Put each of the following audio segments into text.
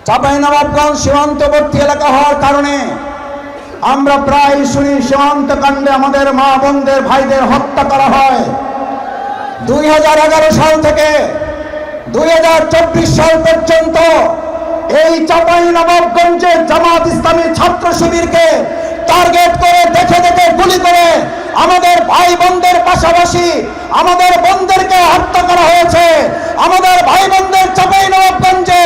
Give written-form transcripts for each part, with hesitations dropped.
চাঁপাইনবাবগঞ্জ সীমান্তবর্তী এলাকা হওয়ার কারণে আমরা প্রায় শুনি সীমান্ত কাণ্ডে আমাদের মা বোনদের ভাইদের হত্যা করা হয়। 2011 সাল থেকে 2024 সাল পর্যন্ত এই চাঁপাইনবাবগঞ্জে জামাত ইসলামী ছাত্র শিবিরকে টার্গেট করে দেখে দেখে গুলি করে আমাদের ভাই বোনদের পাশাপাশি আমাদের বোনদেরকে হত্যা করা হয়েছে। আমাদের ভাই বোনদের চাঁপাইনবাবগঞ্জে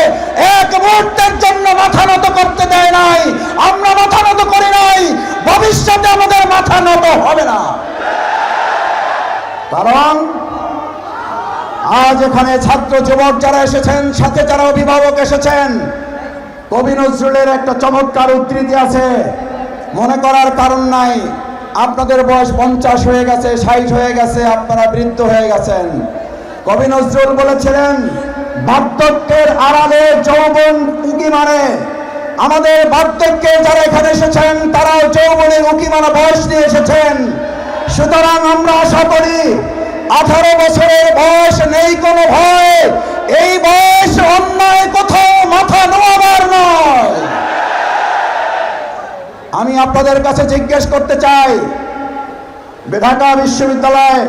এক মুহূর্তের জন্য মাথা নত করতে দেয় নাই। আমরা মাথা নত করি নাই, ভবিষ্যতে আমাদের মাথা নত হবে না। কারণ আজ এখানে ছাত্র যুবক যারা এসেছেন, সাথে যারা অভিভাবক এসেছেন, কবি নজরুলের একটা চমৎকার উদ্ধৃতি আছে, মনে করার কারণ নাই। আপনাদের বয়স 50 হয়ে গেছে, 60 হয়ে গেছে, আপনারা বৃদ্ধ হয়ে গেছেন। কবি নজরুল বলেছিলেন, বার্ধক্যের আড়ালে যৌবন উকি মারে। আমাদের বার্ধক্যে যারা এখানে এসেছেন তারাও যৌবনের উকি মারা বয়স নিয়ে এসেছেন। সুতরাং আমরা আশা করি 18 বছরের বয়স নেই কোনো ভয়। এই বয়স অন্যায় কোথাও মাথা নোয়াবার নয়। আমি আপনাদের কাছে জিজ্ঞেস করতে চাই, ঢাকা বিশ্ববিদ্যালয়,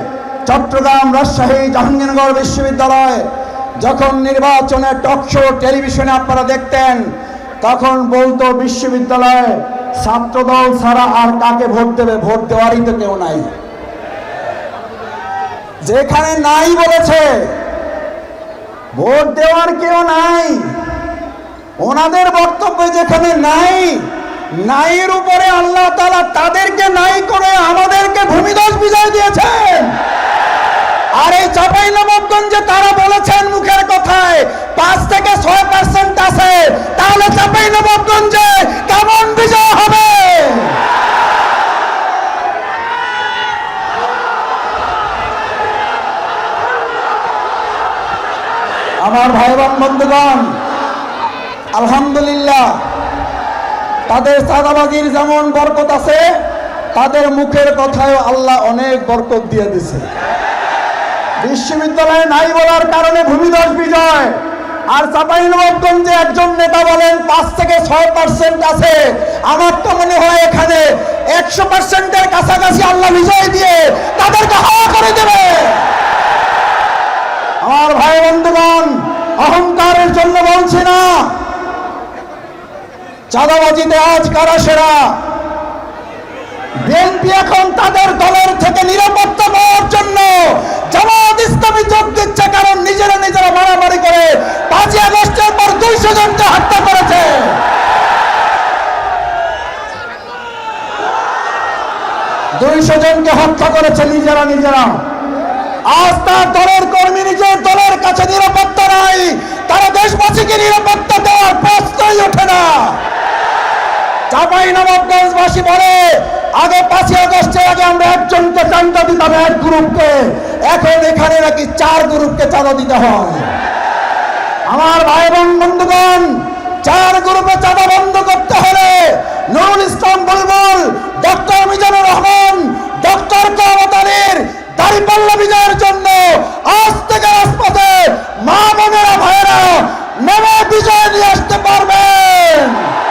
চট্টগ্রাম, রাজশাহী, জাহাঙ্গীরনগর বিশ্ববিদ্যালয় যখন নির্বাচনে টকশো টেলিভিশনে আপনারা দেখতেন, তখন বলতো বিশ্ববিদ্যালয়ে ছাত্রদল ছাড়া আর কাকে ভোট দেবে, ভোট দেওয়ারই তো কেউ নাই। যেখানে নাই বলেছে, ভোট দেওয়ার কেউ নাই, ওনাদের বক্তব্য যেখানে নাই, নাইয়ের উপরে আল্লাহ তাআলা তাদেরকে নাই করে আমাদেরকে ভূমিধস বিজয় দিয়েছেন। আর এই চাঁপাইনবাবগঞ্জে তারা বলেছেন মুখের কথায় 5 থেকে 6% আছে, তাহলে চাঁপাইনবাবগঞ্জে কেমন বিজয় হবে? আমার ভাই বোন বন্ধুগণ, আলহামদুলিল্লাহ, তাদের চাঁদাবাজির যেমন বরকত আছে, তাদের মুখের কথায় আল্লাহ অনেক বরকত দিয়ে দিছে। বিশ্ববিদ্যালয়ে নাই বলার কারণে ভূমিধস বিজয়। আর চাঁপাইনবাবগঞ্জে একজন নেতা বলেন 5 থেকে 6% আছে। আমার তো মনে হয় এখানে 100%-এর কাছাকাছি আল্লাহ বিজয় দিয়ে তাদেরকে হাওয়া করে দেবে। আমার ভাই বন্ধুগণ, অহংকারের জন্য বলছি না। চাঁদাবাজিতে আজ কারা সেরা? বিএনপি এখন তাদের দলের থেকে নিরাপত্তা পাওয়ার জন্য জামাত ইসলামী যোগ দিচ্ছে, কারণ নিজেরা মারামারি করে 5 আগস্টের পর 200 জনকে হত্যা করেছে। নিজেরা। আজ তার দলের কর্মী নিজের দলের কাছে নিরাপত্তা নাই, তারা দেশবাসীকে নিরাপত্তা দেওয়ার প্রশ্নই ওঠে না। চাঁপাইনবাবগঞ্জবাসী বলে, আগে 5 আগস্টের আগে আমরা একজনকে চাঁদা দিতাম, এক গ্রুপকে, এখন এখানে নাকি 4 গ্রুপকে চাঁদা দিতে হয়। আমার ভাই বোন বন্ধুগণ, 4 গ্রুপে চাঁদা বন্ধ করতে হলে নুরুল ইসলাম বুলবুল